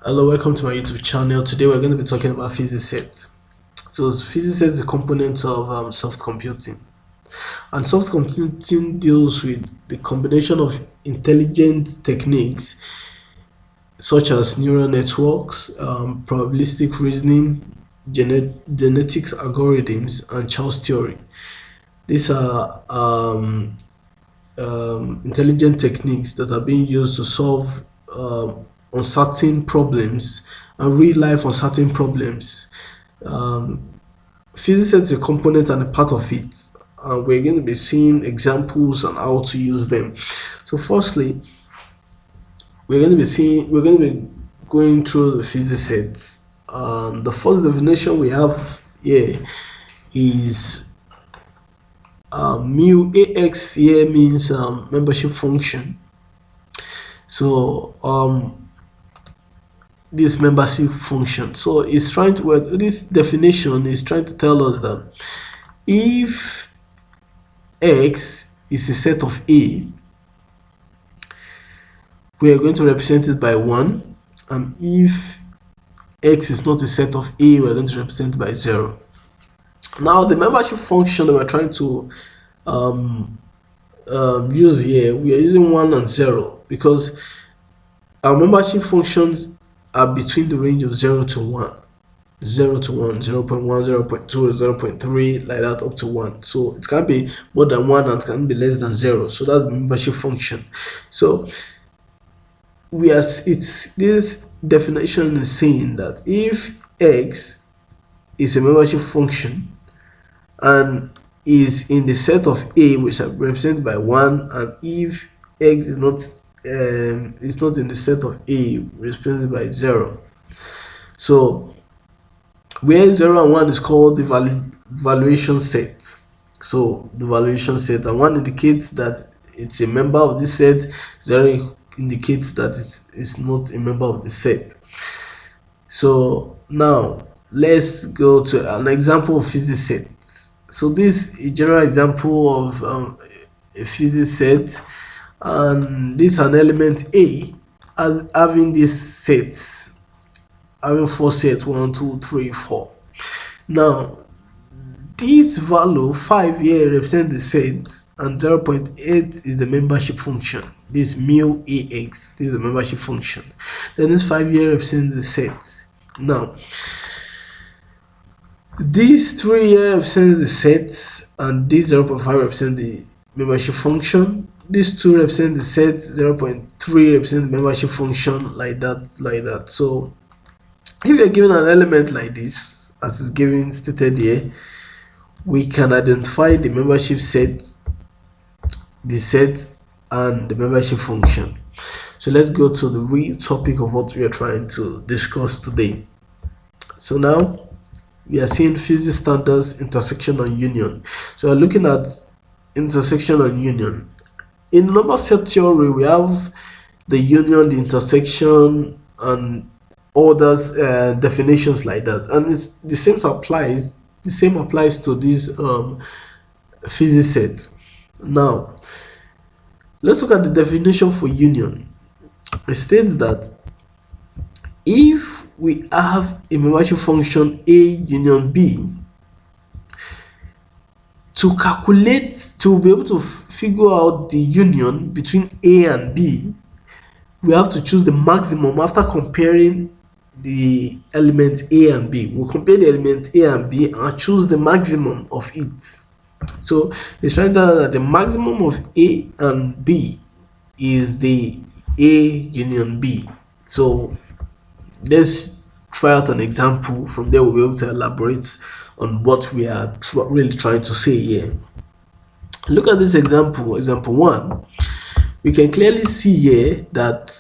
Hello, welcome to my YouTube channel. Today we're going to be talking about physics set. So physics set is a component of soft computing, and soft computing deals with the combination of intelligent techniques such as neural networks, probabilistic reasoning, genetics algorithms, and Child's theory. These are intelligent techniques that are being used to solve uncertain problems and real life uncertain problems. Um, Physics is a component and a part of it. And we're going to be seeing examples and how to use them. So, firstly, we're going to be going through the physics sets. The first definition we have here is mu ax here means membership function. So this membership function. So it's trying to this definition is trying to tell us that if X is a set of A, we are going to represent it by 1, and if X is not a set of A, we are going to represent it by 0. Now the membership function that we're trying to use here, we are using 1 and 0 because our membership functions are between the range of 0 to 1, 0 to 1, 0 0.1, 0 0.2, 0 0.3, like that up to 1. So it can be more than 1 and it can be less than 0. So that's the membership function. So this definition is saying that if X is a membership function and is in the set of A, which are represented by 1, and if X is not in the set of A, represented by 0. So where 0 and 1 is called the valuation set. So the valuation set, and 1 indicates that it's a member of this set, 0 indicates that it's not a member of the set. So now let's go to an example of physics set. So this is a general example of a physics set, and this is an element A as having these sets, having 4 sets, 1, 2, 3, 4. Now this value 5 here represents the set, and 0.8 is the membership function. This mu ax, this is the membership function. Then this 5 here represents the set. Now these 3 here represents the set, and this 0.5 represents the membership function. These 2 represent the set, 0.3 represent the membership function, like that. So if you're given an element like this, as is given stated here, we can identify the membership set, the set, and the membership function. So let's go to the real topic of what we are trying to discuss today. So now we are seeing physics standards, intersection, and union. So we're looking at intersection and union. In number set theory, we have the union, the intersection, and others definitions like that, and the same applies to these physics sets. Now let's look at the definition for union. It states that if we have a membership function A union B, to be able to figure out the union between A and B, we have to choose the maximum after comparing the element A and B. We'll compare the element A and B and choose the maximum of it. So it's trying to that the maximum of A and B is the A union B. So let's try out an example. From there we'll be able to elaborate on what we are really trying to say here. Look at this example 1. We can clearly see here that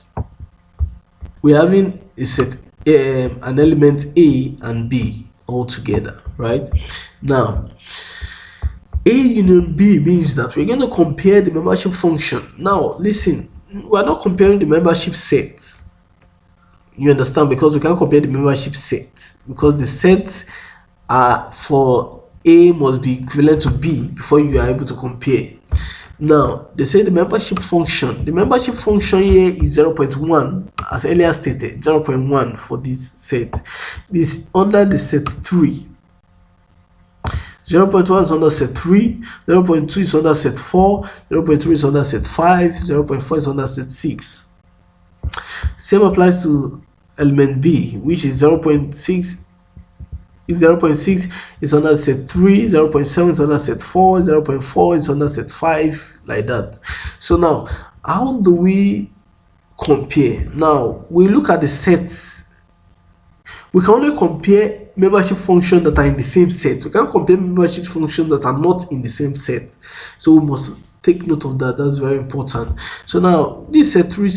we're having a set, an element A and B all together, right? Now A union B means that we're going to compare the membership function. Now listen, we're not comparing the membership set. You understand? Because we can't compare the membership set, because the sets are for A must be equivalent to B before you are able to compare. Now they say the membership function. The membership function here is 0.1, as earlier stated, 0.1 for this set. This under the set 3. 0.1 is under set 3, 0.2 is under set 4, 0.3 is under set 5, 0.4 is under set 6. Same applies to element B, which is 0.6. 0.6 is under set 3, 0.7 is under set 4, 0.4 is under set 5, like that. So now, how do we compare? Now, we look at the sets. We can only compare membership functions that are in the same set. We can't compare membership functions that are not in the same set. So we must take note of that. That's very important. So now, this set 3,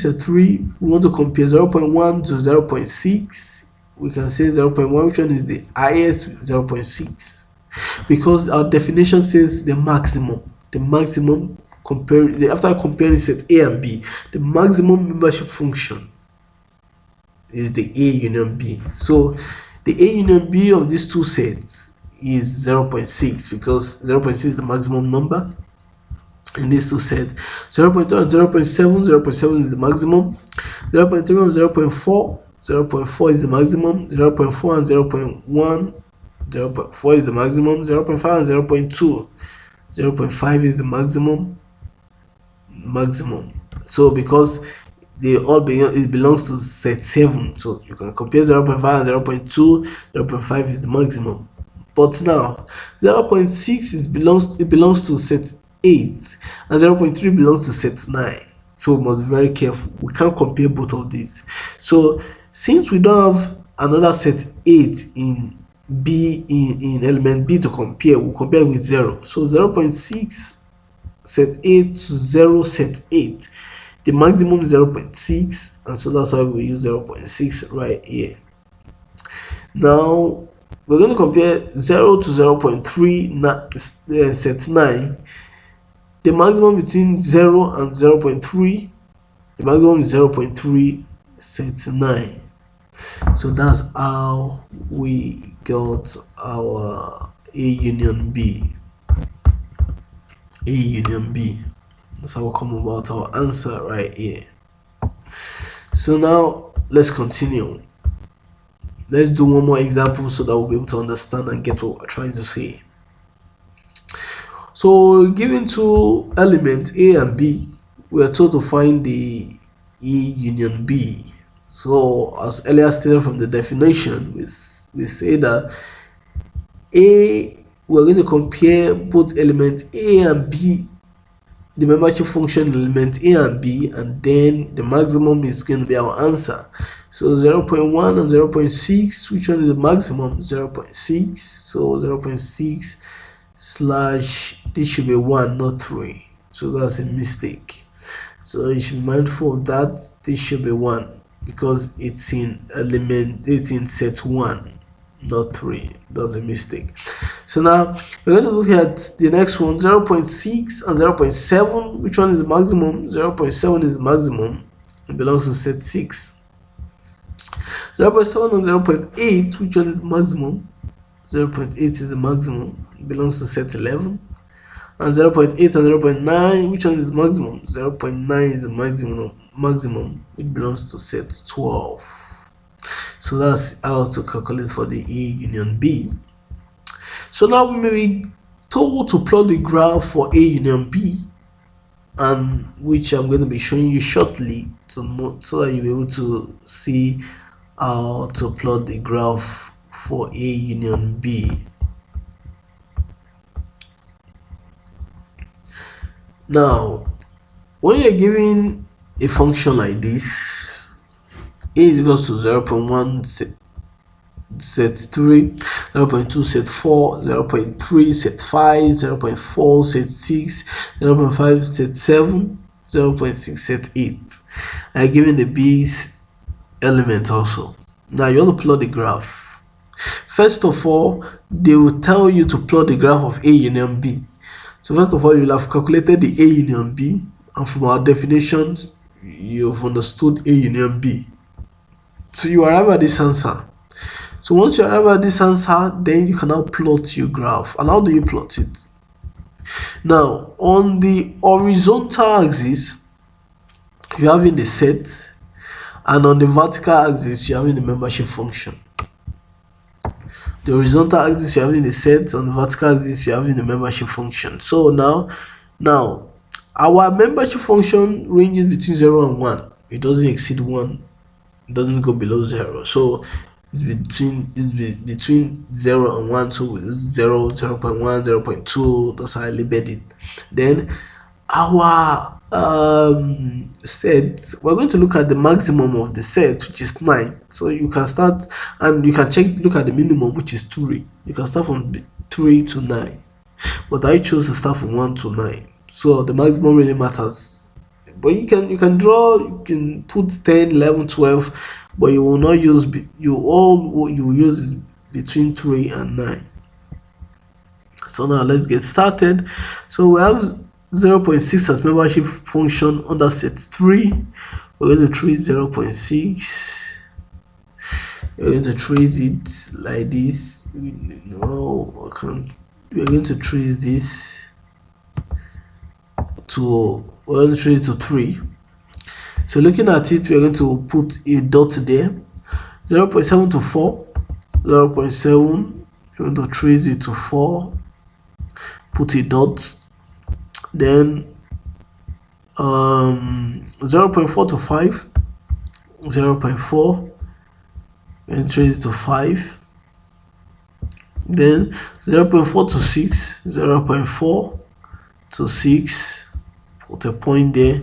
we want to compare 0.1 to 0.6. We can say 0.1, which one is the highest, 0.6, because our definition says the maximum. After comparing set A and B, the maximum membership function is the A union B. So the A union B of these two sets is 0.6, because 0.6 is the maximum number in these two sets. 0.2 and 0.7, 0.7 is the maximum. 0.3 and 0.4, 0.4 is the maximum. 0.4 and 0.1, 0.4 is the maximum. 0.5 and 0.2, 0.5 is the maximum. So because it belongs to set 7, so you can compare 0.5 and 0.2. 0.5 is the maximum. But now 0.6 belongs to set 8, and 0.3 belongs to set 9. So we must be very careful. We can't compare both of these. So since we don't have another set 8 in element B to compare, we'll compare with 0. So 0.6 set 8 to 0 set 8. The maximum is 0.6, and so that's why we use 0.6 right here. Now we're going to compare 0 to 0.3 set 9. The maximum between 0 and 0.3, the maximum is 0.3 set 9. So that's how we got our A union B. A union B. That's how we come about our answer right here. So now let's continue. Let's do one more example so that we'll be able to understand and get what we're trying to say. So given two elements A and B, we are told to find the A union B. So as earlier stated from the definition, we say that we're going to compare both elements A and B, the membership function element A and B, and then the maximum is going to be our answer. So 0.1 and 0.6, which one is the maximum? 0.6. So 0.6 slash, this should be 1, not 3. So that's a mistake. So you should be mindful of that. This should be 1 because it's in set 1, not 3. That's a mistake. So now we're going to look at the next one, 0.6 and 0.7. Which one is the maximum? 0.7 is the maximum. It belongs to set 6. 0.7 and 0.8. Which one is the maximum? 0.8 is the maximum. It belongs to set 11. And 0.8 and 0.9. Which one is the maximum? 0.9 is the maximum. It belongs to set 12. So that's how to calculate for the A union B. So now we may be told to plot the graph for A union B, and which I'm going to be showing you shortly to note, so that you'll be able to see how to plot the graph for A union B. Now, when you're given a function like this, A is equals to 0.1 set 3, 0.2 set 4, 0.3 set 5, 0.4 set 6, 0.5 set 7, 0.6 set 8. I given the B's element also. Now you want to plot the graph. First of all, they will tell you to plot the graph of A union B. So first of all, you'll have calculated the A union B, and from our definitions, you've understood A union B. So you arrive at this answer. So once you arrive at this answer, then you can now plot your graph. And how do you plot it? Now, on the horizontal axis, you're having the set, and on the vertical axis, you're having the membership function. The horizontal axis, you're having the set, on the vertical axis, you're having the membership function. So now our membership function ranges between 0 and 1. It doesn't exceed 1, it doesn't go below 0. So it's between 0 and 1, so 0, 0.1, 0.2, that's how I labeled it. Then our set, we're going to look at the maximum of the set, which is 9. So you can start, and you can look at the minimum, which is 3. You can start from 3 to 9, but I chose to start from 1 to 9. So the maximum really matters. But you can draw, you can put 10, 11, 12, but you will not use, you use between 3 and 9. So now let's get started. So we have 0.6 as membership function under set 3. We're going to treat 0.6. We're going to treat it like this. No, I can't. We're going to treat this to, we're going to treat it to 3. So looking at it, we're going to put a dot there. 0.7 to 4. 0.7, we're going to treat it to 4. Put a dot. Then 0.4 to 5, 0.4, and treat it to 5. Then 0.4 to 6, 0.4 to 6, put a point there.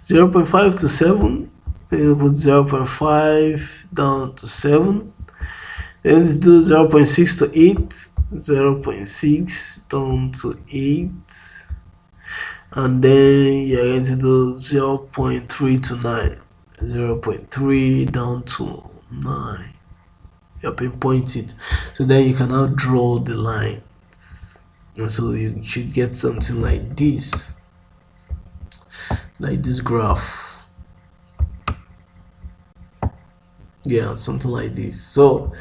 0.5 to 7, and put 0.5 down to 7. Then do 0.6 to 8, 0.6 down to 8. And then you're going to do 0.3 to 9, 0.3 down to 9. You're pinpointing. So then you can now draw the lines, and so you should get something like this graph. Yeah, something like this. So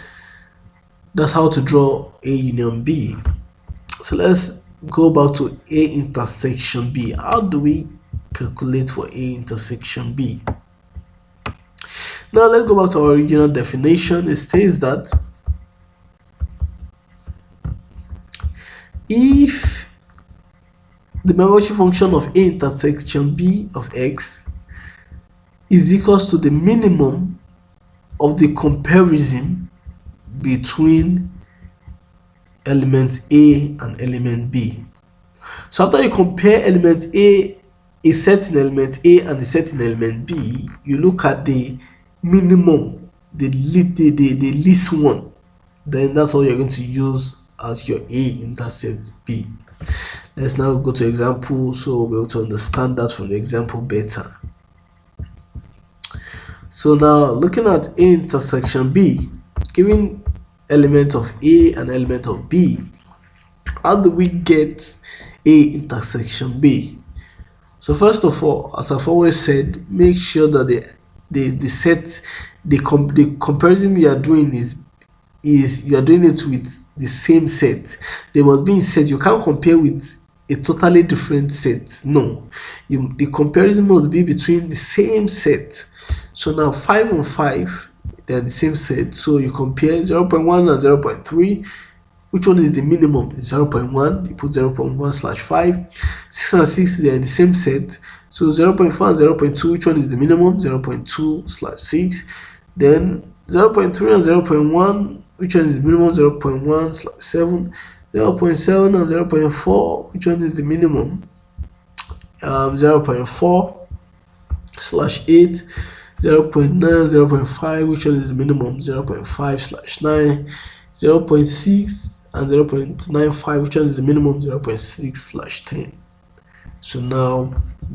that's how to draw A union B. So let's go back to A intersection B. How do we calculate for A intersection B? Now let's go back to our original definition. It says that if the membership function of A intersection B of X is equals to the minimum of the comparison between element A and element B. So after you compare element A, a set in element A and a set in element B, you look at the minimum, the least one. Then that's all you're going to use as your A intercept B. Let's now go to example, so we'll be able to understand that from the example better. So now looking at A intersection B, given element of A and element of B, how do we get A intersection B? So first of all, as I've always said, make sure that the set, the comparison you are doing is you are doing it with the same set. They must be in set. You can't compare with a totally different set. No, the comparison must be between the same set. So now 5 and 5, they are the same set. So you compare 0.1 and 0.3. Which one is the minimum? It's 0.1. You put 0.1/5. 6 and 6, they are the same set. So 0.4 and 0.2, which one is the minimum? 0.2/6. Then 0.3 and 0.1, which one is the minimum? 0.1/7. 0.7 and 0.4, which one is the minimum? 0.4/8. 0.9, 0.5, which one is the minimum? 0.5/9. 0.6 and 0.95, which one is the minimum? 0.6/10. So now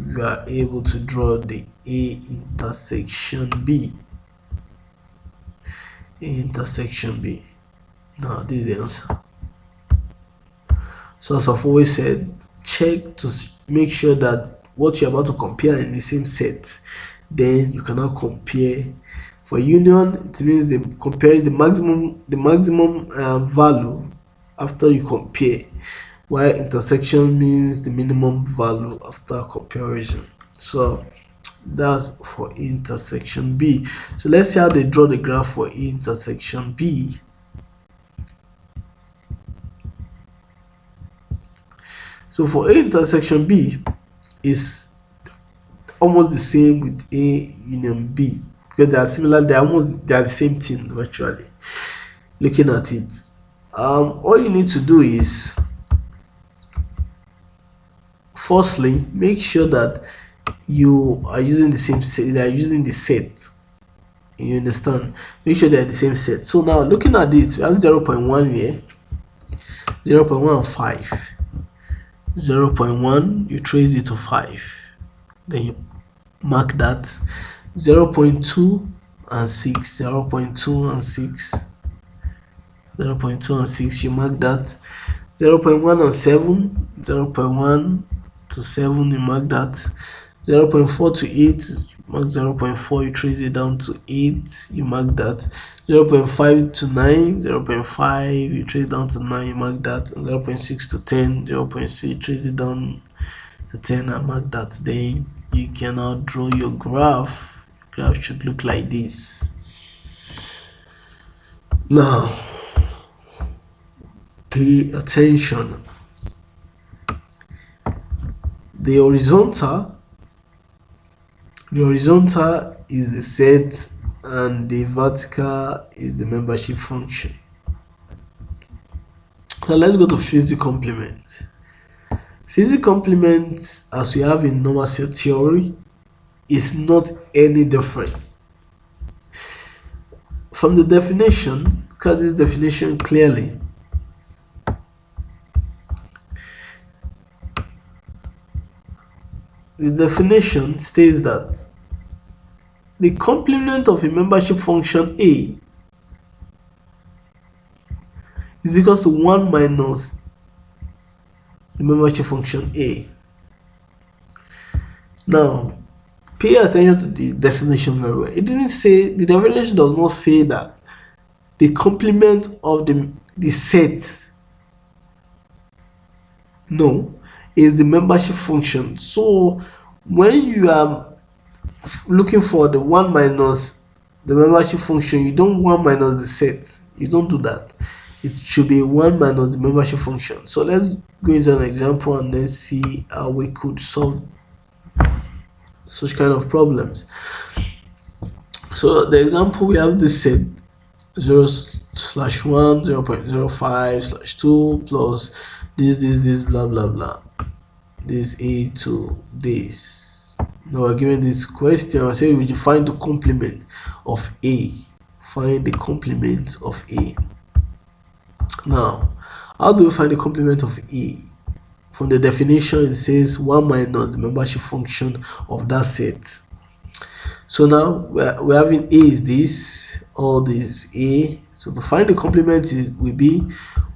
you are able to draw the A intersection B. A intersection B. Now this is the answer. So as I've always said, check to make sure that what you're about to compare in the same set. Then you cannot compare. For union, it means they compare the maximum value after you compare. while intersection means the minimum value after comparison. So that's for intersection B. So let's see how they draw the graph for intersection B. So for A intersection B is almost the same with A union B, because they are similar, they are the same thing virtually. Looking at it, all you need to do is firstly make sure that you are using the same set, they are using the set. You understand? Make sure they are the same set. So now looking at this, we have 0.1 here, 0.1 and 5. 0.1, you trace it to 5, then you mark that. 0.2 and 6, 0.2 and 6, 0.2 and 6, you mark that. 0.1 and 7, 0.1 to 7, you mark that. 0.4 to 8, mark 0.4, you trace it down to 8, you mark that. 0.5 to 9, 0.5, you trace down to 9, you mark that. And 0.6 to 10, 0.6, you trace it down to 10 and mark that. Then you can now draw your graph. Your graph should look like this. Now pay attention. The horizontal is the set and the vertical is the membership function. Now let's go to physical complement. Physical complement, as we have in normal set theory, is not any different. From the definition, look at this definition clearly. The definition states that the complement of a membership function A is equal to 1 minus the membership function A. Now, pay attention to the definition very well. It didn't say, the definition does not say that the complement of the set, no, is the membership function. So when you are looking for the 1 minus the membership function, you don't 1 minus the set, you don't do that. It should be 1 minus the membership function. So let's go into an example and let's see how we could solve such kind of problems. So the example, we have this set 0/1, 0.05/2 plus this blah blah blah, this A to this. Now we're given this question, I say we find the complement of A. Find the complement of A. Now, how do we find the complement of A? From the definition, it says 1 minus the membership function of that set. So now we're having A is this, all this A. So to find the complement will be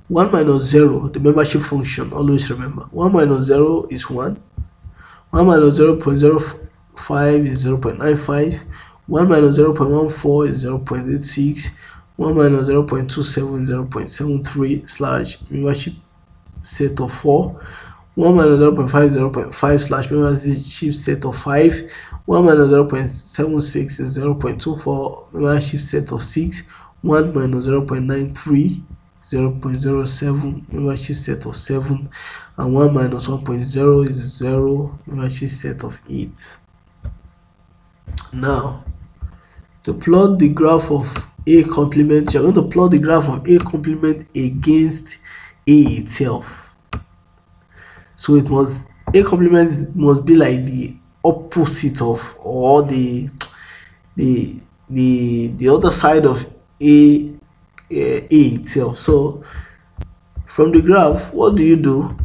1 minus 0, the membership function. Always remember, 1 minus 0 is 1. 1 minus 0.05 is 0.95. 1 minus 0.14 is 0.86. 1 minus 0.27 is 0.73 slash membership set of 4. 1 minus 0.5 is 0.5 slash membership set of 5. 1 minus 0.76 is 0.24 membership set of 6. 1 minus 0.93 0.07 membership set of 7, and 1 minus 1.0 is 0 membership set of 8. Now, to plot the graph of A complement, you're going to plot the graph of A complement against A itself. So it must, A complement must be like the opposite of, or the other side of A itself. So from the graph, what do?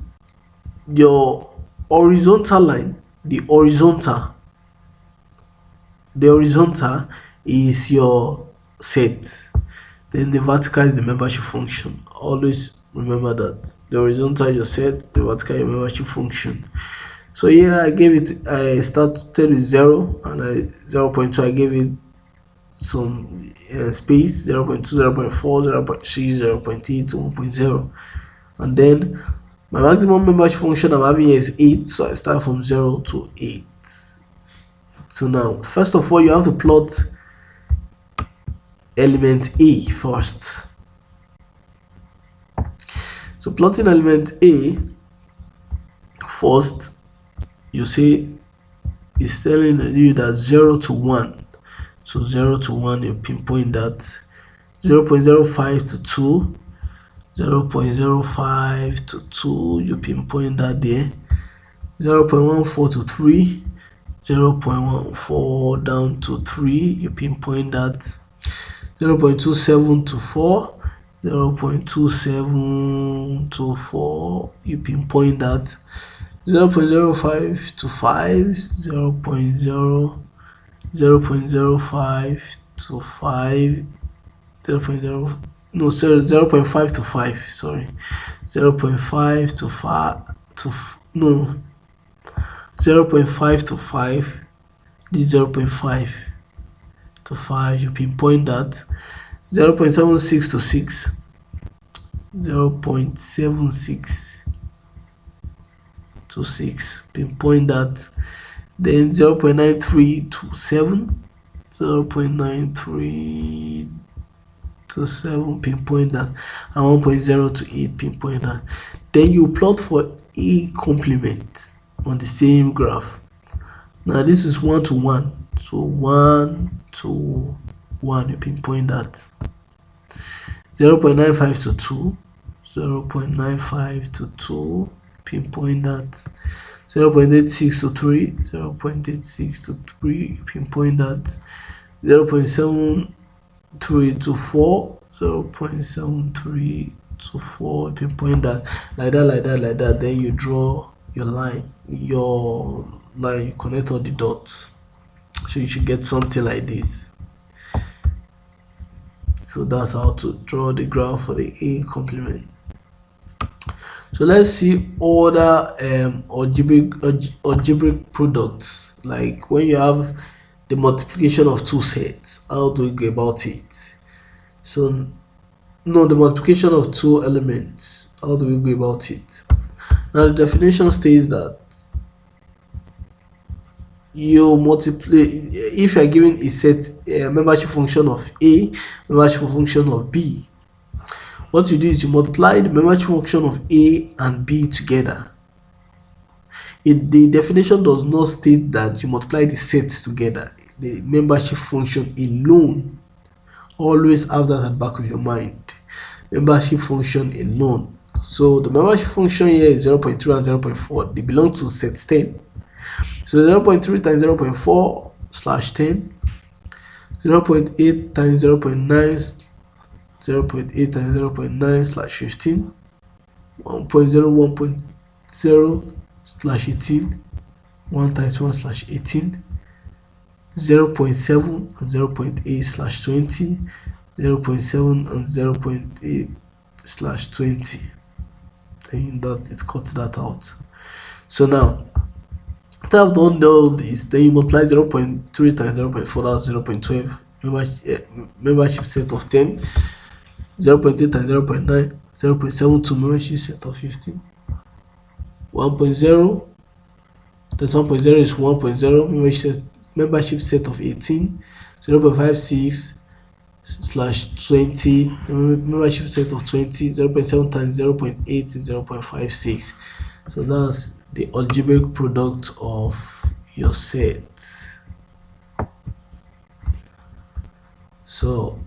Your horizontal line, the horizontal is your set, then the vertical is the membership function. Always remember that the horizontal is your set, the vertical is your membership function. So here I started with 0, and 0.2 I gave it some space, 0.2, 0.4, 0.6, 0.8, 1.0, and then My maximum membership function I'm having here is 8, so I start from 0 to 8. So now, first of all, you have to plot element A first. So plotting element A first, you say it's telling you that 0 to 1. So 0 to 1, you pinpoint that. 0.05 to 2, 0.05 to 2, you pinpoint that there. 0.14 to 3, 0.14 down to 3, you pinpoint that. 0.27 to 4, 0.27 to 4, you pinpoint that. 0.05 to 5, 0.05 to 5, 0.5 to 5, sorry, 0.5 to 5 to 0.5 to 5, this 0.5 to 5, you pinpoint that. 0.76 to 6, 0.76 to 6, pinpoint that. Then 0.93 to 7, 0.93 to 7, pinpoint that, and 1.0 to 8, pinpoint that. Then you plot for A complement on the same graph. Now this is 1 to 1, so 1 to 1, you pinpoint that. 0.95 to 2, 0.95 to 2, pinpoint that. 0.86 to 3, 0.86 to 3, pinpoint that. 0.73 to 4, 0.73 to 4, pinpoint that. Like that. Then you draw your line, you connect all the dots, so you should get something like this. So that's how to draw the graph for the A complement. So let's see other algebraic products, like when you have the multiplication of two sets. How do we go about it? So no, the multiplication of two elements, how do we go about it? Now the definition states that you multiply, if you are given a set, a membership function of A, membership function of B, what you do is you multiply the membership function of A and B together. The definition does not state that you multiply the sets together. The membership function alone, always have that at the back of your mind. Membership function alone. So the membership function here is 0.3 and 0.4. They belong to set 10. So 0.3 times 0.4 slash 10, 0.8 times 0.9, 0.8 times 0.9 slash 15, 1.0, 1.0 slash 18, 1 times 1 slash 18, 0.7 and 0.8 slash 20, 0.7 and 0.8 slash 20. Then that it cuts that out. So now, after I've done all this, then you multiply 0.3 times 0.4, that's 0.12, membership set of 10, 0.8 times 0.9, 0.72, membership set of 15, 1.0 times 1.0 is 1.0, membership set of 18, 0.56 slash 20, membership set of 20, 0.7 times 0.8 is 0.56. So that's the algebraic product of your set. So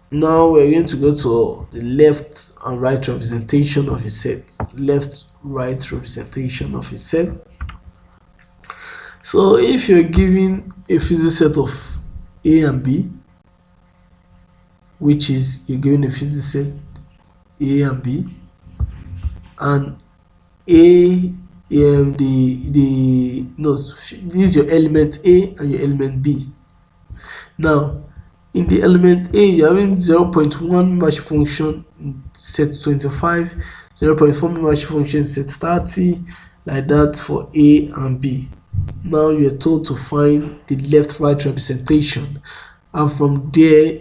now we're going to go to the left and right representation of a set. Left, right representation of a set. So if you're given a physics set of A and B, which is you're given a physics set A and B, and A this is your element A and your element B. Now in the element A, you're having 0.1 membership function in set 25, 0.4 membership function in set 30, like that for A and B. Now you're told to find the left right representation, and from there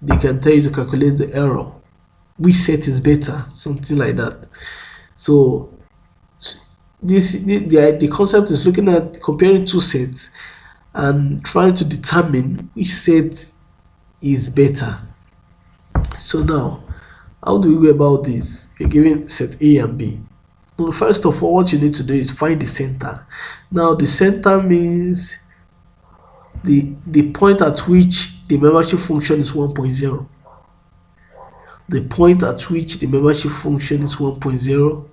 they can tell you to calculate the error, which set is better, something like that. So the concept is looking at comparing two sets and trying to determine which set is better. So now, how do we go about this? We're given set A and B. Well, first of all, what you need to do is find the center. Now, the center means the point at which the membership function is 1.0. The point at which the membership function is 1.0,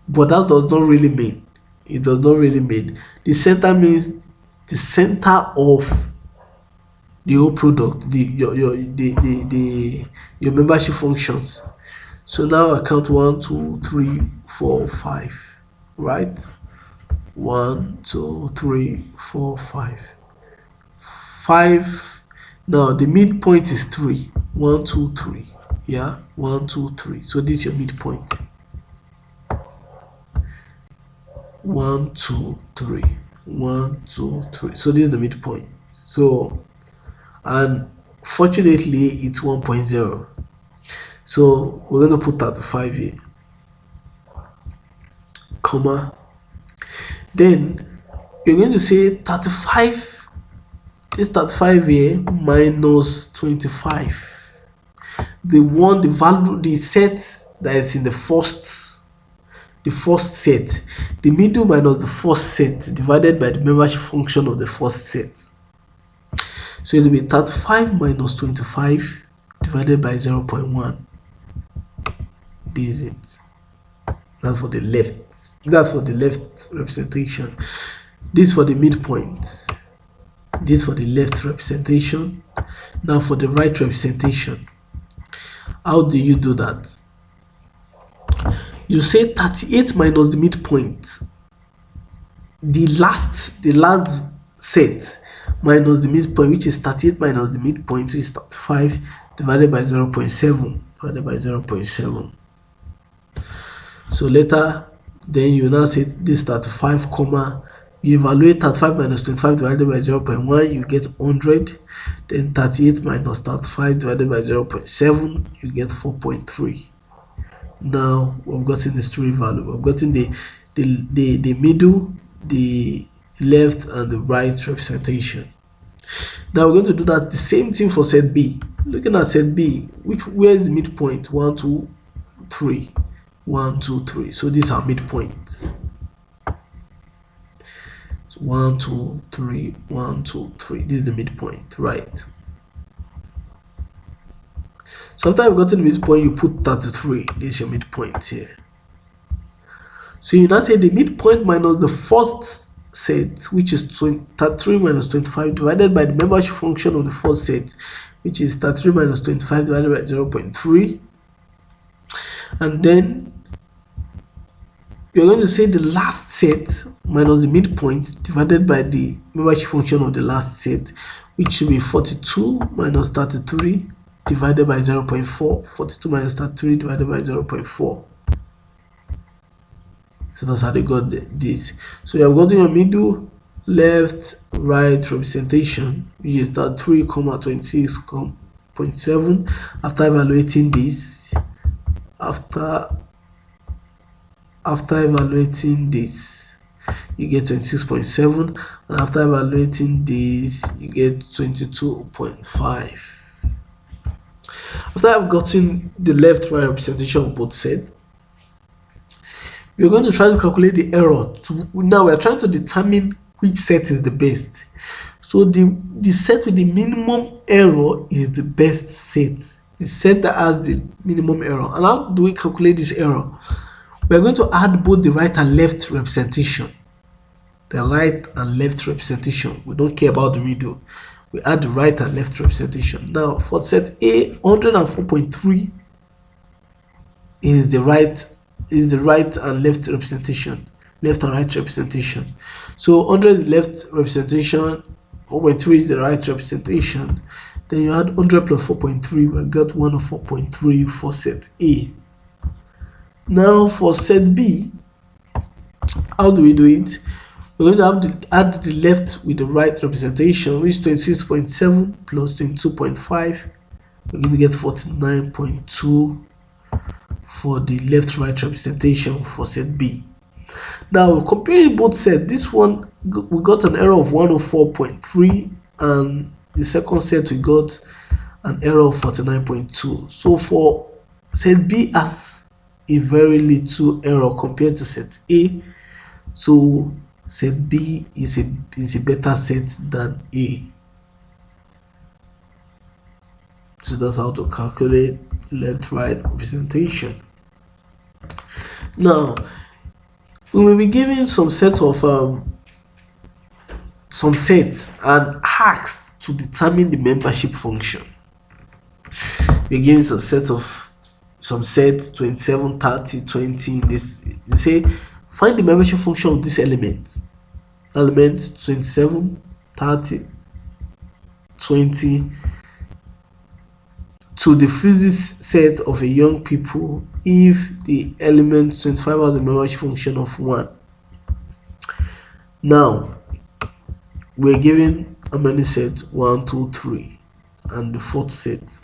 but that does not really mean. It does not really mean. The center means the center of the whole product, your membership functions. So now I count 1, 2, 3, 4, 5, right? 1, 2, 3, 4, 5. 5. Now the midpoint is 3. 1, 2, 3. Yeah, 1, 2, 3. So this is your midpoint. 1, 2, 3. 1, 2, 3. So this is the midpoint. So, and fortunately it's 1.0. So we're going to put 35 here, comma. Then you're going to say 35, this 35 here minus 25. The value, the set that is in the first set, the middle minus the first set divided by the membership function of the first set. So it will be 35 minus 25 divided by 0.1. This is it. That's for the left. That's for the left representation. This for the midpoint. This for the left representation. Now for the right representation. How do you do that? You say 38 minus the midpoint. The last set minus the midpoint, which is 38 minus the midpoint, which is 35 divided by 0.7 divided by 0.7. So later, then you now say this 35 comma, you evaluate 35 minus 25 divided by 0.1, you get 100. Then 38 minus 35 divided by 0.7, you get 4.3. Now we've gotten the story value. We've gotten the middle, the left, and the right representation. Now we're going to do that the same thing for set B. Looking at set B, where is the midpoint? 1, 2, 3. 1, 2, 3. So these are midpoints. 1, 2, 3, 1, 2, 3. This is the midpoint, right? So after you've gotten the midpoint, you put 33. This is your midpoint here. So you now say the midpoint minus the first set, which is 33 minus 25 divided by the membership function of the first set, which is 33 minus 25 divided by 0.3. And then you're going to say the last set minus the midpoint divided by the membership function of the last set, which should be 42 minus 33 divided by 0.4. 42 minus 33 divided by 0.4. So that's how they got this. So you have gotten your middle, left, right representation, which is 33, 26.7. After evaluating this, after evaluating this, you get 26.7, and after evaluating this, you get 22.5. After I've gotten the left right representation of both sets, we're going to try to calculate the error. Now we're trying to determine which set is the best. So the set with the minimum error is the best set. The set that has the minimum error. And how do we calculate this error? We're going to add both the right and left representation. The right and left representation. We don't care about the middle. We add the right and left representation. Now for set A, 104.3 is the right and left representation, left and right representation. So 100 is the left representation, 4.3 is the right representation. Then you add 100 plus 4.3, we got 104.3 for set A. Now for set B, how do we do it? We're going to have to add the left with the right representation, which is 26.7 plus 22.5 we're going to get 49.2 for the left-right representation for set B. Now, comparing both sets, this one we got an error of 104.3, and the second set we got an error of 49.2. So for set B has a very little error compared to set A. So set B is a better set than A. So that's how to calculate left-right representation. Now, we will be given some set of some sets and asked to determine the membership function. We're given some set 27, 30, 20. This they say find the membership function of this element 27, 30, 20 to the physics set of a young people if the element 25 has a membership function of 1. Now we're given how many sets? 1, 2, 3, and the fourth set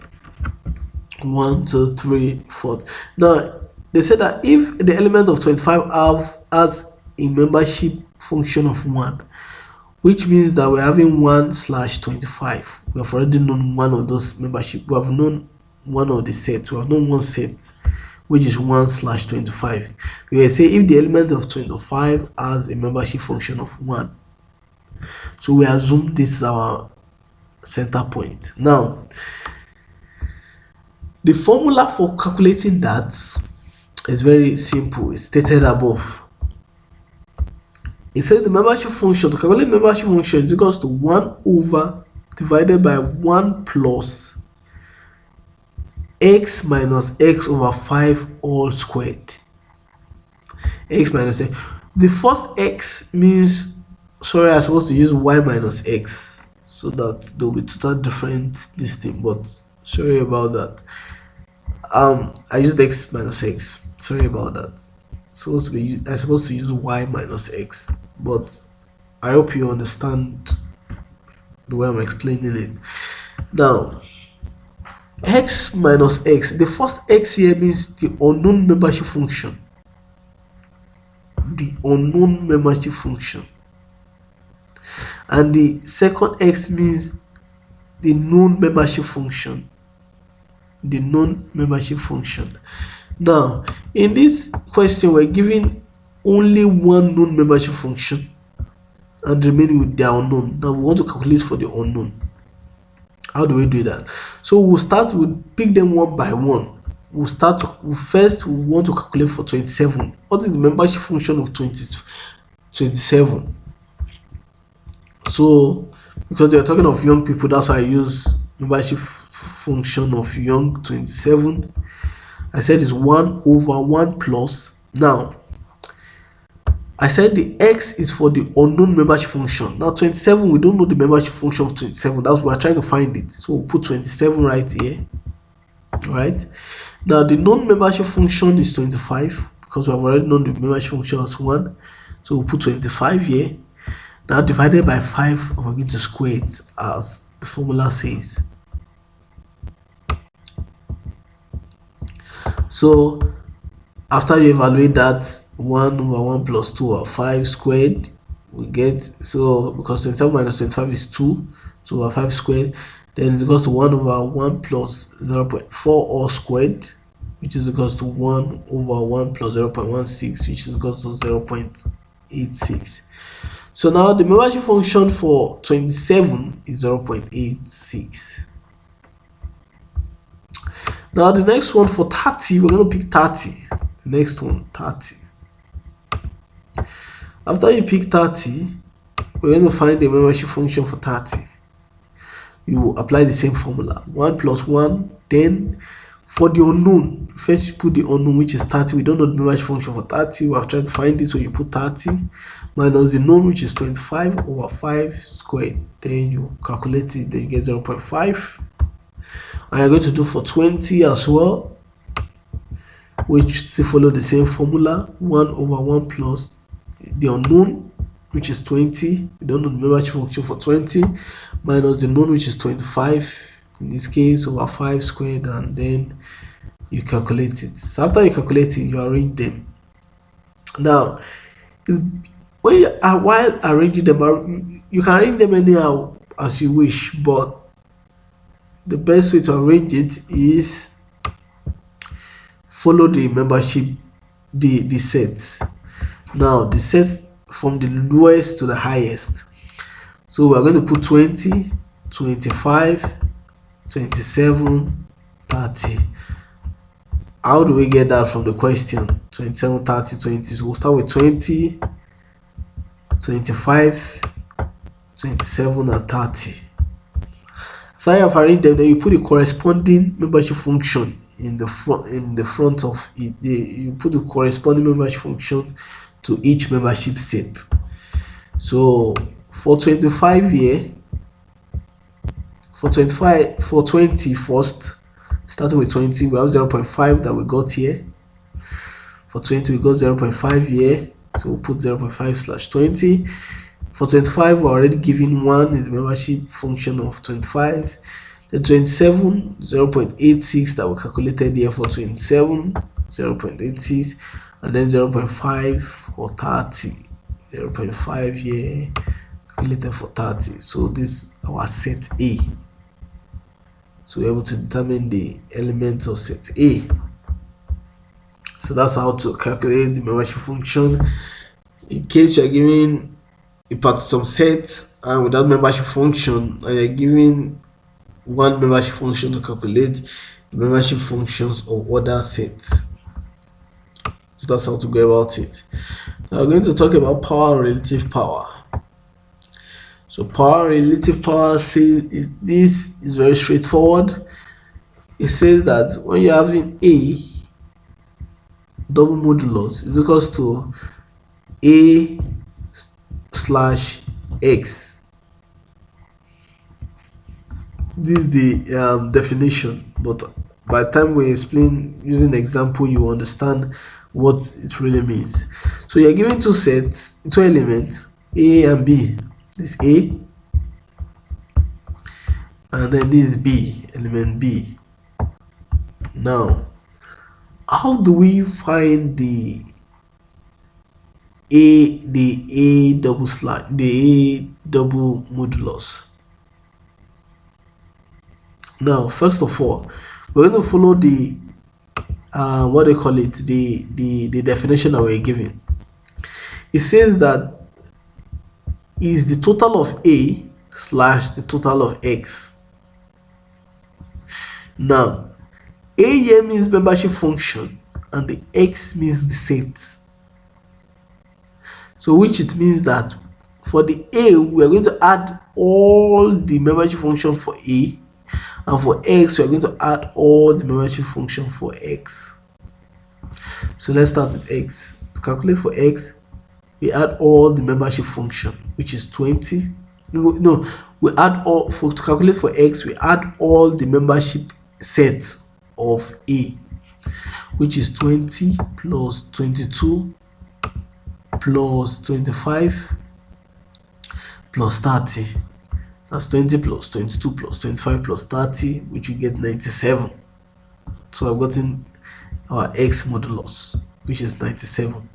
1, 2, 3, 4. Now they said that if the element of 25 has a membership function of 1, which means that we're having 1/25. We have already known one of those membership. We have known one of the sets. We have known one set, which is 1/25. We will say if the element of 25 has a membership function of 1. So we assume this is our center point. Now, the formula for calculating that is very simple. It's stated above. It says the membership function, to calculate membership function is equals to 1 over divided by 1 plus x minus x over 5 all squared. X minus x. The first x means, sorry, I'm supposed to use y minus x so that there will be total different this thing, but sorry about that. I used x minus x. Sorry about that. I'm supposed to use y minus x, but I hope you understand the way I'm explaining it. Now, x minus x, the first x here means the unknown membership function. The unknown membership function. And the second x means the known membership function. The known membership function. Now, in this question, we're given only one known membership function and remaining with the unknown. Now, we want to calculate for the unknown. How do we do that? So we'll pick them one by one. First we want to calculate for 27. What is the membership function of 27? So because they're talking of young people, that's why I use membership function of young 27. I said it's 1 over 1 plus. Now, I said the x is for the unknown membership function. Now, 27, we don't know the membership function of 27. That's why we're trying to find it. So we'll put 27 right here. Right? Now, the known membership function is 25 because we have already known the membership function as 1. So we'll put 25 here. Now, divided by 5, and we're going to square it as the formula says. So after you evaluate that, 1 over 1 plus 2 over 5 squared, we get, so because 27 minus 25 is 2 over 5 squared, then it's equals to 1 over 1 plus 0.4 all squared, which is equals to 1 over 1 plus 0.16, which is equals to 0.86. So now the membership function for 27 is 0.86. Now the next one for 30, we're going to pick 30. The next one, 30. After you pick 30, we're going to find the membership function for 30. You apply the same formula, 1 plus 1. Then for the unknown, first you put the unknown, which is 30. We don't know the membership function for 30. We have tried to find it, so you put 30 minus the known, which is 25 over 5 squared. Then you calculate it, then you get 0.5. And you're going to do for 20 as well, which still follow the same formula, 1 over 1 plus the unknown, which is 20. We don't know the membership function for 20, minus the known, which is 25. in this case over 5 squared, and then you calculate it. So after you calculate it, you arrange them. Now when you are while arranging them, you can arrange them anyhow as you wish, but the best way to arrange it is follow the membership, the sets. Now the sets from the lowest to the highest. So we are going to put 20, 25, 27, 30. How do we get that from the question? 27, 30, 20. So we'll start with 20, 25, 27, and 30. After you have arranged them, then you put the corresponding membership function in the front of it. You put the corresponding membership function to each membership set. So for 25 here, for 20 first, starting with 20, we have 0.5 that we got here. For 20 we got 0.5 here, so we'll put 0.5/20. For 25 we're already given 1 is the membership function of 25. Then 27, 0.86 that we calculated here for 27, 0.86, and then 0.5 for 30, 0.5 here calculated for 30. So this is our set A. So we're able to determine the elements of set A. So that's how to calculate the membership function. In case you're given a part some set and without membership function, and you're given one membership function to calculate the membership functions of other sets. So that's how to go about it. Now we're going to talk about power and relative power. So power and relative power, this is very straightforward. It says that when you're having A double modulus is equals to A slash X. This is the definition, but by the time we explain using an example, you understand what it really means. So you're given two sets, two elements, A and B. This A, and then this is B, element B. Now, how do we find the A double modulus? Now, first of all, we're going to follow the what they call it, the definition that we're given. It says that is the total of A slash the total of X. Now, A here means membership function and the X means the set. So which it means that for the A, we are going to add all the membership function for A, and for X, we are going to add all the membership function for X. So let's start with X. To calculate for X, we add all the membership function, which is 20. No, we add all to calculate for X, we add all the membership sets of A, which is 20 plus 22 plus 25 plus 30. That's 20 plus 22 plus 25 plus 30, which we get 97. So I've gotten our X modulus, which is 97.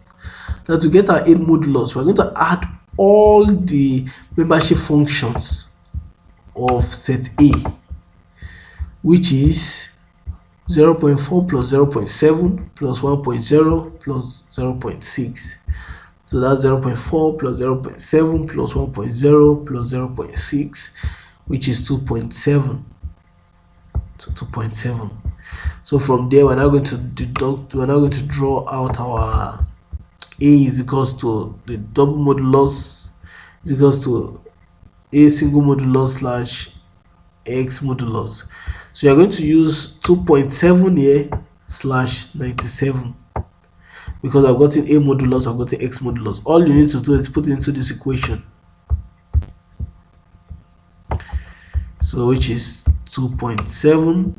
Now to get our A modulus, we're going to add all the membership functions of set A, which is 0.4 plus 0.7 plus 1.0 plus 0.6. So that's 0.4 plus 0.7 plus 1.0 plus 0.6, which is 2.7. So 2.7. So from there, we're now going to deduct, we're now going to draw out our A is equals to the double modulus is equals to A single modulus slash X modulus. So you're going to use 2.7 here slash 97. Because I've gotten A modulus, I've gotten X modulus. All you need to do is put it into this equation. So which is 2.7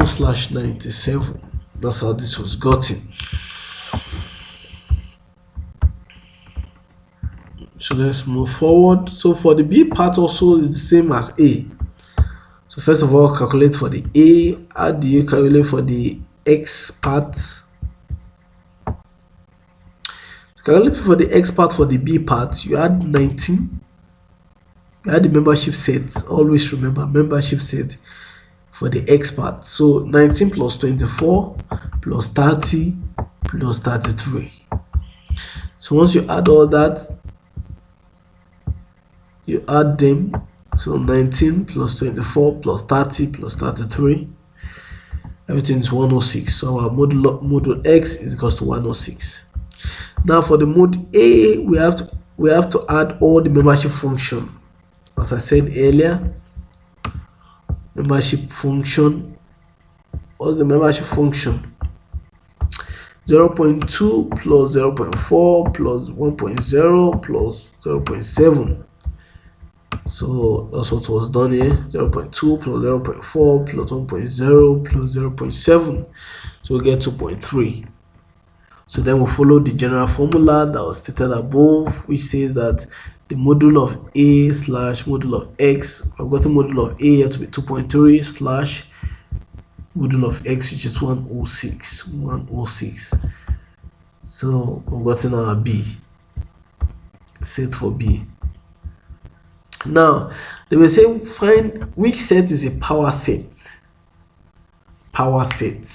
slash 97. That's how this was gotten. So let's move forward. So for the B part also is the same as A. So first of all, calculate for the A. How do you calculate for the X part? Calculate for the X part for the B part. You add 19. You add the membership set. Always remember membership set for the X part. So 19 plus 24 plus 30 plus 33. So once you add all that, you add them. So 19 plus 24 plus 30 plus 33. Everything is 106. So our module X is equals to 106. Now for the mode A, we have to add all the membership function. As I said earlier, membership function. What's the membership function? 0.2 plus 0.4 plus 1.0 plus 0.7. So that's what was done here. 0.2 plus 0.4 plus 1.0 plus 0.7. So we get 2.3. So then we follow the general formula that was stated above, which says that the module of A slash module of X, I've got a module of A to be 2.3 slash module of X, which is 106. So we've gotten our B, set for B. Now they will say find which set is a power set. Power set.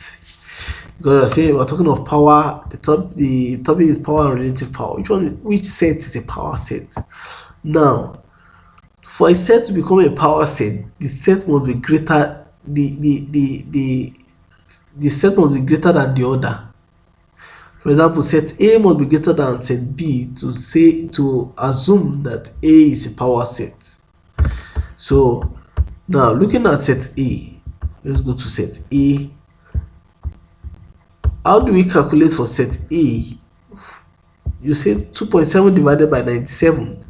Because I say we're talking of power, the topic is power and relative power. Which set is a power set? Now, for a set to become a power set, the set must be greater. The set must be greater than the other. For example, set A must be greater than set B to assume that A is a power set. So now looking at set A, let's go to set A. How do we calculate for set A? You say 2.7 divided by 97.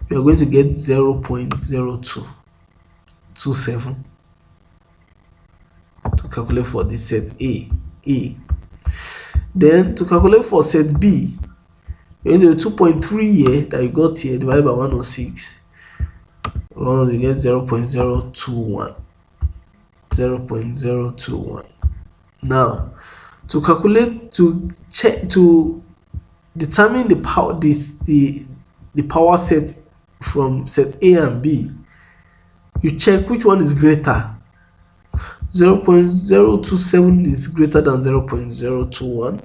You are going to get 0.0227 to calculate for the set A. Then to calculate for set B, you're going to do 2.3 here that you got here divided by 106. Well, you get 0.021. 0.021. Now, to calculate, to determine the power set from set A and B, you check which one is greater. 0.027 is greater than 0.021.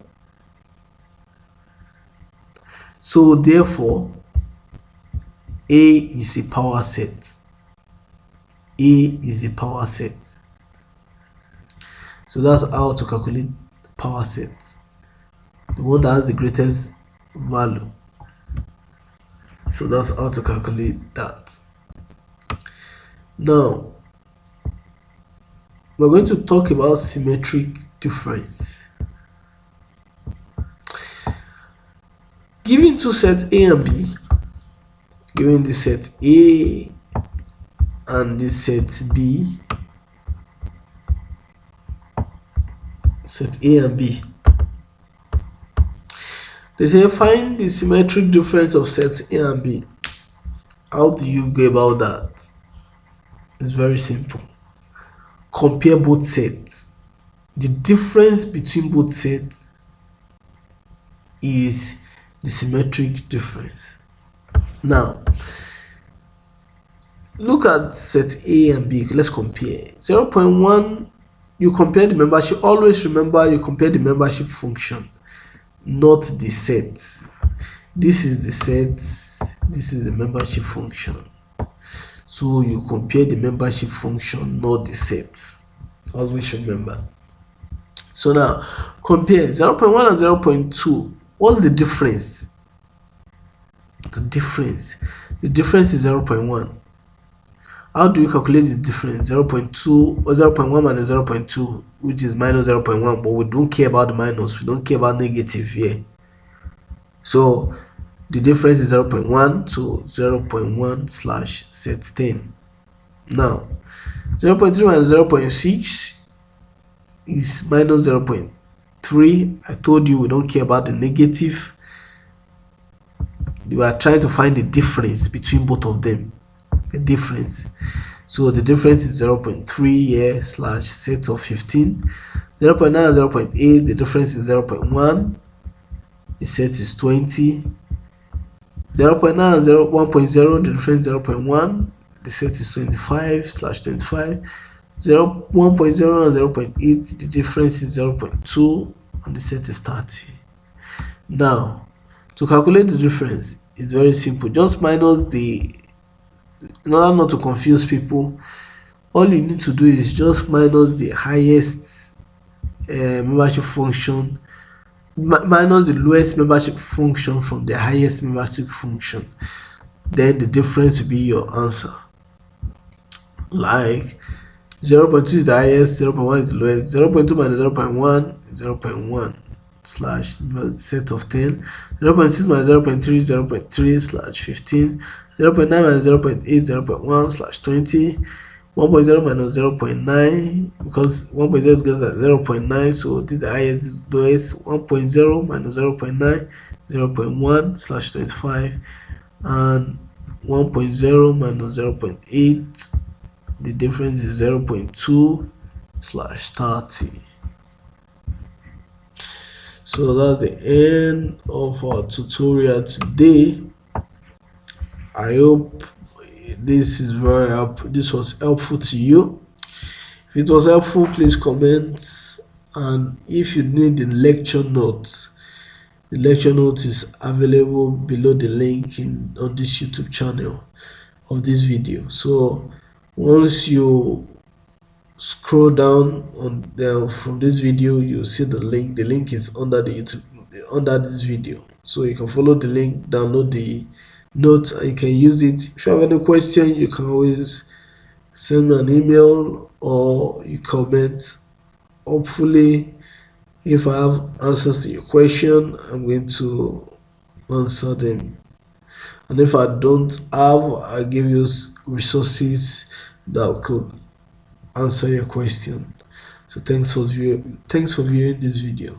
So therefore, A is a power set. A is a power set. So that's how to calculate power set. The one that has the greatest value. So that's how to calculate that. Now, we're going to talk about symmetric difference. Given two sets A and B, given this set A and this set B, set A and B, they say find the symmetric difference of sets A and B. How do you go about that? It's very simple. Compare both sets. The difference between both sets is the symmetric difference. Now, look at set A and B. Let's compare. 0.1, you compare the membership. Always remember you compare the membership function, not the set. This is the set, this is the membership function. So you compare the membership function, not the set. Always remember. So now compare 0.1 and 0.2. What's the difference? The difference is 0.1. How do you calculate the difference? 0.2 or 0.1 minus 0.2, which is minus 0.1, but we don't care about the minus, we don't care about negative here. So the difference is 0.1 to 0.1 slash set 10. Now 0.3 minus 0.6 is minus 0.3. I told you we don't care about the negative. we are trying to find the difference between both of them. The difference. So the difference is 0.3 here slash set of 15. 0.9 and 0.8, the difference is 0.1. The set is 20. 0.9 and 1.0, the difference is 0.1. The set is 25 slash 25. 1.0 and 0.8, the difference is 0.2 and the set is 30. Now, to calculate the difference, it's very simple. Just minus the, in order not to confuse people, all you need to do is just minus the highest membership function, minus the lowest membership function from the highest membership function. Then the difference will be your answer. Like 0.2 is the highest, 0.1 is the lowest. 0.2 minus 0.1 is 0.1 slash set of 10. 0.6 minus 0.3 is 0.3 slash 15. 0.9 minus 0.8 0.1 slash 20. 1.0 minus 0.9, because 1.0 is greater than 0.9, so this is the highest, this is the lowest. 1.0 minus 0.9 0.1 slash 25, and 1.0 minus 0.8, the difference is 0.2 slash 30. So that's the end of our tutorial today. I hope this was helpful to you. If it was helpful, please comment, and if you need the lecture notes is available below the link on this YouTube channel of this video. So once you scroll down from this video, you see the link is under this video, so you can follow the link, download the notes, and you can use it. If you have any question, you can always send me an email or you comment. Hopefully, if I have answers to your question, I'm going to answer them, and if I don't have, I'll give you resources that could answer your question. So thanks for viewing this video.